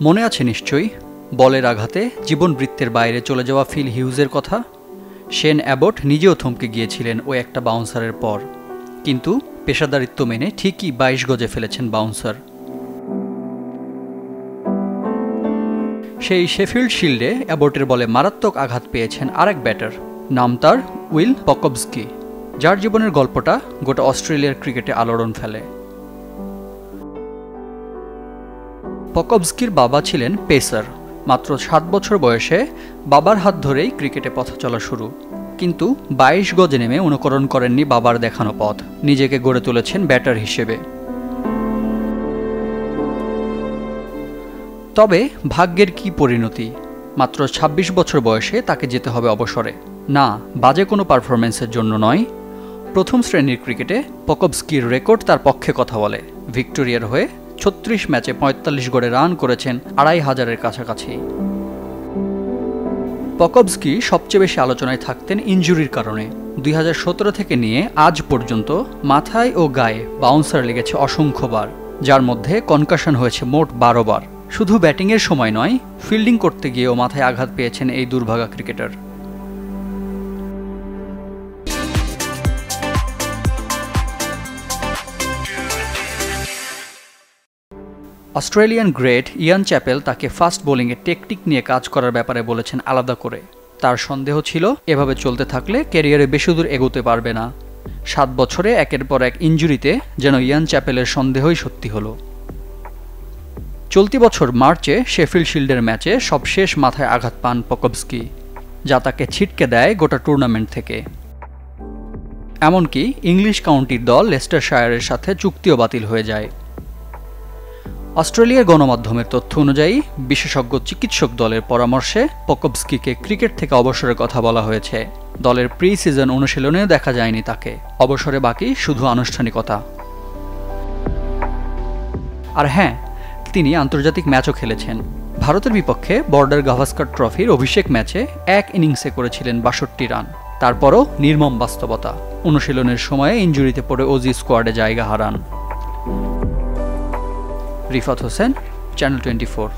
মনে আছে নিশ্চয়ই বলের আঘাতে জীবনবৃত্তের বাইরে চলে যাওয়া ফিল হিউজের কথা। শেন অ্যাবট নিজেও থমকে গিয়েছিলেন ওই একটা বাউন্সারের পর, কিন্তু পেশাদারিত্ব মেনে ঠিকই 22 গজে ফেলেছেন বাউন্সার। সেই শেফিল্ড শিল্ডে অ্যাবটের বলে মারাত্মক আঘাত পেয়েছেন আরেক ব্যাটার, নাম তার উইল পকবস্কি, যার জীবনের গল্পটা গোটা অস্ট্রেলিয়ার ক্রিকেটে আলোড়ন ফেলে। পকবস্কির বাবা ছিলেন পেসার। মাত্র 7 বছর বয়সে বাবার হাত ধরেই ক্রিকেটে পথ চলা শুরু, কিন্তু 22 গজে নেমে অনুকরণ করেননি বাবার দেখানো পথ, নিজেকে গড়ে তুলেছেন ব্যাটার হিসেবে। তবে ভাগ্যের কি পরিণতি, মাত্র 26 বছর বয়সে তাকে যেতে হবে অবসরে। না, বাজে কোনো পারফরম্যান্সের জন্য নয়, প্রথম শ্রেণীর ক্রিকেটে পকবস্কির রেকর্ড তার পক্ষে কথা বলে। ভিক্টোরিয়ার হয়ে 36 ম্যাচে 45 গড়ে রান করেছেন 2500-এর কাছাকাছি। পকবস্কি সবচেয়ে বেশি আলোচনায় থাকতেন ইনজুরির কারণে। 2017 থেকে নিয়ে আজ পর্যন্ত মাথায় ও গায়ে বাউন্সার লেগেছে অসংখ্যবার, যার মধ্যে কনকাশন হয়েছে মোট 12 বার। শুধু ব্যাটিংয়ের সময় নয়, ফিল্ডিং করতে গিয়েও মাথায় আঘাত পেয়েছেন এই দুর্ভাগা cricketer. Australian great Ian Chappell তাকে ফাস্ট বোলিংয়ে টেকনিক নিয়ে কাজ করার ব্যাপারে বলেছেন আলাদা করে। তার সন্দেহ ছিল এভাবে চলতে থাকলে ক্যারিয়ারে বেশিদূর এগোতে পারবে না। 7 বছরে একের পর এক ইনজুরিতে যেন ইয়ান চ্যাপেলের সন্দেহই সত্যি হলো। চলতি বছর মার্চে শেফিল্ড শিল্ডের ম্যাচে সবশেষ মাথায় আঘাত পান পকবস্কি, যা তাকে ছিটকে দেয় গোটা টুর্নামেন্ট থেকে। এমনকি ইংলিশ কাউন্টির দল লেস্টারশায়ারের সাথে চুক্তিও বাতিল হয়ে যায়। অস্ট্রেলিয়ার গণমাধ্যমের তথ্য অনুযায়ী বিশেষজ্ঞ চিকিৎসক দলের পরামর্শে পকবস্কিকে ক্রিকেট থেকে অবসরের কথা বলা হয়েছে। দলের প্রি সিজন অনুশীলনেও দেখা যায়নি তাকে। অবসরে বাকি শুধু আনুষ্ঠানিকতা। আর হ্যাঁ, তিনি আন্তর্জাতিক ম্যাচও খেলেছেন। ভারতের বিপক্ষে বর্ডার গাভাস্কার ট্রফির অভিষেক ম্যাচে এক ইনিংসে করেছিলেন 62 রান। তারপরও নির্মম বাস্তবতা, অনুশীলনের সময়ে ইনজুরিতে পড়ে অজি স্কোয়াডে জায়গা হারান। রিফাত হোসেন, চ্যানেল 24।